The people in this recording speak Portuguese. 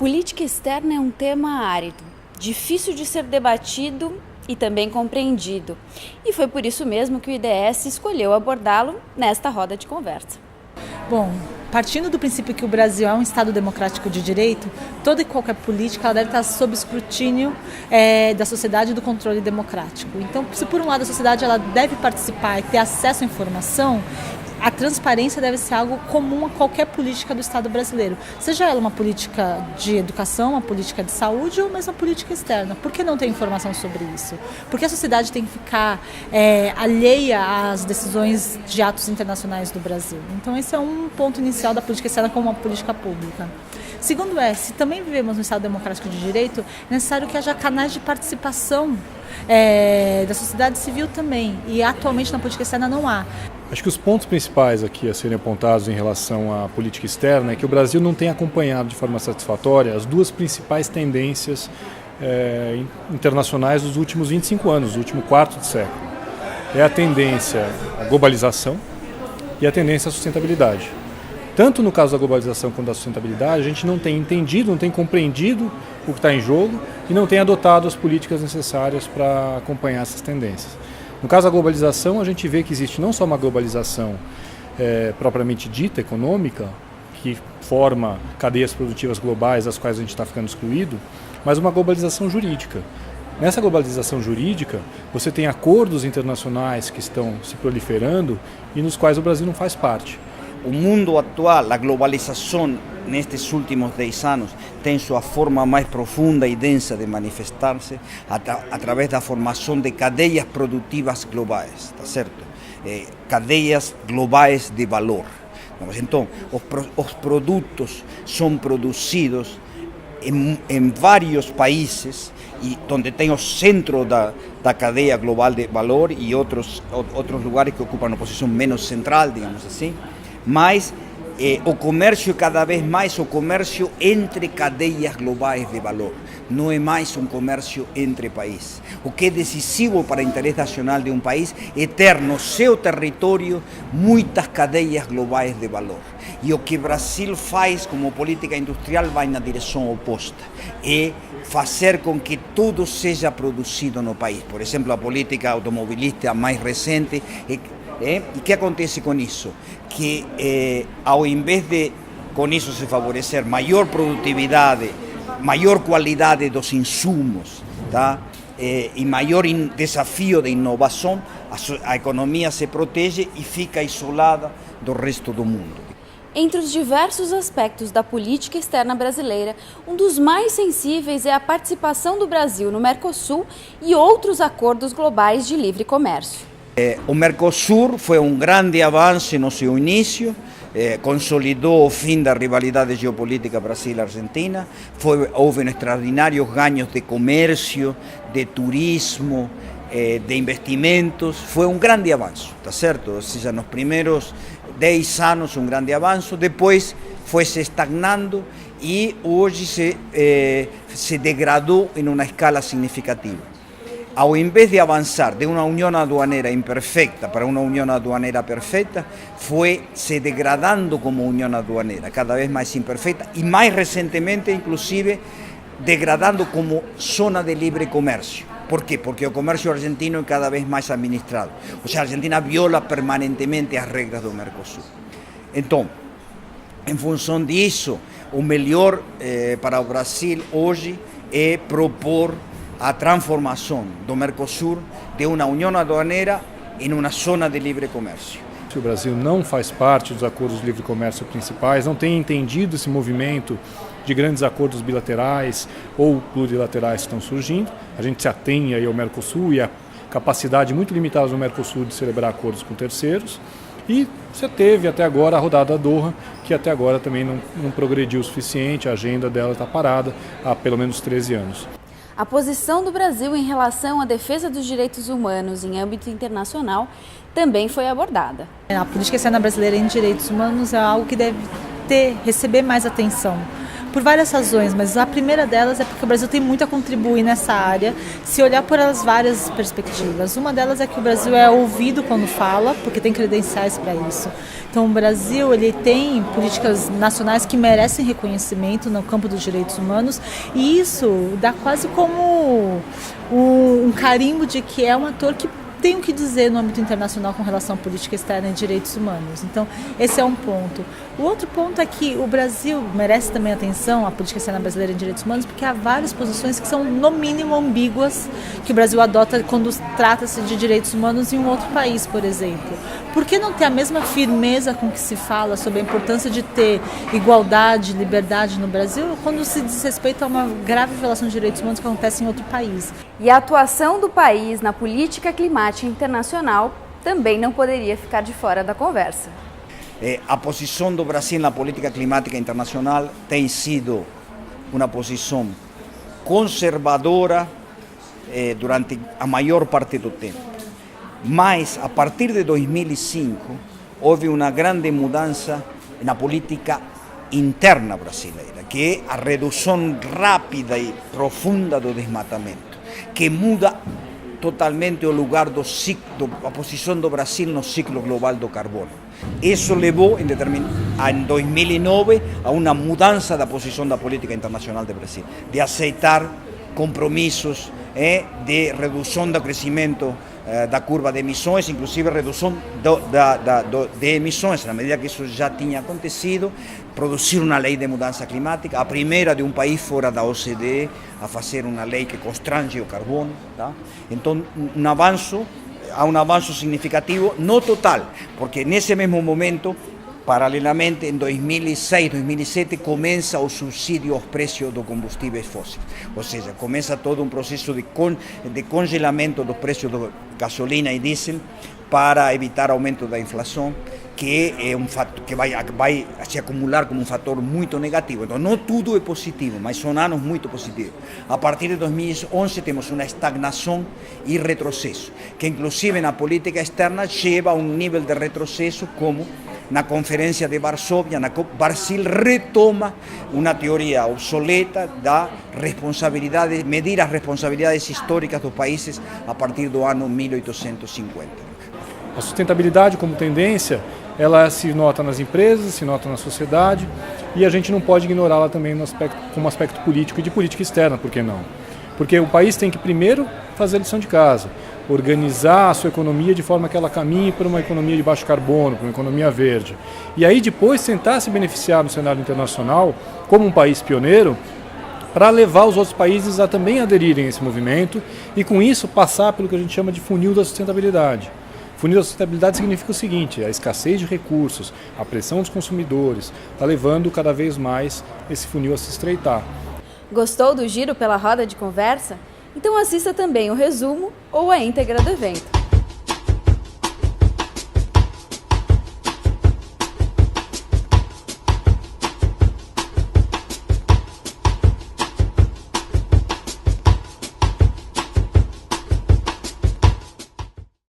política externa é um tema árido, difícil de ser debatido e também compreendido. E foi por isso mesmo que o IDS escolheu abordá-lo nesta roda de conversa. Bom, partindo do princípio que o Brasil é um Estado democrático de direito, toda e qualquer política ela deve estar sob escrutínio da sociedade e do controle democrático. Então, se por um lado a sociedade ela deve participar e ter acesso à informação, a transparência deve ser algo comum a qualquer política do Estado brasileiro. Seja ela uma política de educação, uma política de saúde ou mesmo uma política externa. Por que não ter informação sobre isso? Porque a sociedade tem que ficar alheia às decisões de atos internacionais do Brasil. Então esse é um ponto inicial da política externa como uma política pública. Segundo se também vivemos no Estado democrático de direito, é necessário que haja canais de participação da sociedade civil também. E atualmente na política externa não há. Acho que os pontos principais aqui a serem apontados em relação à política externa é que o Brasil não tem acompanhado de forma satisfatória as duas principais tendências internacionais dos últimos 25 anos, do último quarto de século. É a tendência à globalização e a tendência à sustentabilidade. Tanto no caso da globalização quanto da sustentabilidade, a gente não tem entendido, não tem compreendido o que está em jogo e não tem adotado as políticas necessárias para acompanhar essas tendências. No caso da globalização, a gente vê que existe não só uma globalização propriamente dita, econômica, que forma cadeias produtivas globais das quais a gente está ficando excluído, mas uma globalização jurídica. Nessa globalização jurídica, você tem acordos internacionais que estão se proliferando e nos quais o Brasil não faz parte. O mundo atual, a globalização nestes últimos 10 anos tem sua forma mais profunda e densa de manifestar-se através da formação de cadeias produtivas globais, tá certo? Cadeias globais de valor. Então, os produtos são produzidos em vários países e onde tem o centro da cadeia global de valor e outros lugares que ocupam uma posição menos central, digamos assim. Mas o comércio é cada vez mais o comércio entre cadeias globais de valor, não é mais um comércio entre países. O que é decisivo para o interesse nacional de um país é ter no seu território muitas cadeias globais de valor. E o que o Brasil faz como política industrial vai na direção oposta, é fazer com que tudo seja produzido no país. Por exemplo, a política automobilística mais recente E que acontece com isso? Que ao invés de com isso se favorecer maior produtividade, maior qualidade dos insumos, tá? E maior desafio de inovação, a economia se protege e fica isolada do resto do mundo. Entre os diversos aspectos da política externa brasileira, um dos mais sensíveis é a participação do Brasil no Mercosul e outros acordos globais de livre comércio. O Mercosul foi um grande avanço no seu início, consolidou o fim da rivalidade geopolítica Brasil-Argentina, houve extraordinários ganhos de comércio, de turismo, de investimentos, foi um grande avanço, tá certo? Ou seja, nos primeiros 10 anos um grande avanço, depois foi se estagnando e hoje se degradou em uma escala significativa. Ao invés de avançar de uma união aduaneira imperfeita para uma união aduaneira perfeita, foi se degradando como união aduaneira, cada vez mais imperfeita e mais recentemente, inclusive, degradando como zona de livre comércio. Por quê? Porque o comércio argentino é cada vez mais administrado. Ou seja, a Argentina viola permanentemente as regras do Mercosul. Então, em função disso, o melhor para o Brasil hoje é propor a transformação do Mercosul de uma união aduaneira em uma zona de livre comércio. O Brasil não faz parte dos acordos de livre comércio principais, não tem entendido esse movimento de grandes acordos bilaterais ou plurilaterais que estão surgindo. A gente se atém aí ao Mercosul e a capacidade muito limitada do Mercosul de celebrar acordos com terceiros. E você teve até agora a rodada Doha, que até agora também não progrediu o suficiente, a agenda dela está parada há pelo menos 13 anos. A posição do Brasil em relação à defesa dos direitos humanos em âmbito internacional também foi abordada. A política externa brasileira em direitos humanos é algo que deve receber mais atenção, por várias razões, mas a primeira delas é porque o Brasil tem muito a contribuir nessa área, se olhar por as várias perspectivas. Uma delas é que o Brasil é ouvido quando fala, porque tem credenciais para isso. Então o Brasil ele tem políticas nacionais que merecem reconhecimento no campo dos direitos humanos, e isso dá quase como um carimbo de que é um ator que tem o que dizer no âmbito internacional com relação à política externa e direitos humanos. Então, esse é um ponto. O outro ponto é que o Brasil merece também atenção, a política externa brasileira em direitos humanos, porque há várias posições que são, no mínimo, ambíguas, que o Brasil adota quando trata-se de direitos humanos em um outro país, por exemplo. Por que não ter a mesma firmeza com que se fala sobre a importância de ter igualdade, liberdade no Brasil, quando se diz respeito a uma grave violação de direitos humanos que acontece em outro país? E a atuação do país na política climática internacional também não poderia ficar de fora da conversa. A posição do Brasil na política climática internacional tem sido uma posição conservadora durante a maior parte do tempo. Mas, a partir de 2005, houve uma grande mudança na política interna brasileira, que é a redução rápida e profunda do desmatamento, que muda totalmente o lugar a posição do Brasil no ciclo global do carbono. Isso levou, em 2009, a uma mudança da posição da política internacional do Brasil, de aceitar compromissos de redução do crescimento da curva de emissões, inclusive redução de emissões, na medida que isso já tinha acontecido, produzir uma lei de mudança climática, a primeira de um país fora da OCDE a fazer uma lei que constrange o carbono. Tá? Então, há um avanço significativo, não total, porque nesse mesmo momento, paralelamente, em 2006, 2007, começa o subsídio aos preços dos combustíveis fósseis. Ou seja, começa todo um processo de congelamento dos preços de gasolina e diesel para evitar aumento da inflação, que é um fator que vai se acumular como um fator muito negativo. Então, não tudo é positivo, mas são anos muito positivos. A partir de 2011 temos uma estagnação e retrocesso, que inclusive na política externa leva a um nível de retrocesso como na Conferência de Varsóvia, Brasil retoma uma teoria obsoleta da responsabilidade, medir as responsabilidades históricas dos países a partir do ano 1850. A sustentabilidade como tendência, ela se nota nas empresas, se nota na sociedade, e a gente não pode ignorá-la também como aspecto político e de política externa, por que não? Porque o país tem que primeiro fazer a lição de casa, organizar a sua economia de forma que ela caminhe para uma economia de baixo carbono, para uma economia verde. E aí depois tentar se beneficiar no cenário internacional como um país pioneiro para levar os outros países a também aderirem a esse movimento e com isso passar pelo que a gente chama de funil da sustentabilidade. Funil da sustentabilidade significa o seguinte: a escassez de recursos, a pressão dos consumidores, está levando cada vez mais esse funil a se estreitar. Gostou do giro pela roda de conversa? Então assista também o resumo ou a íntegra do evento.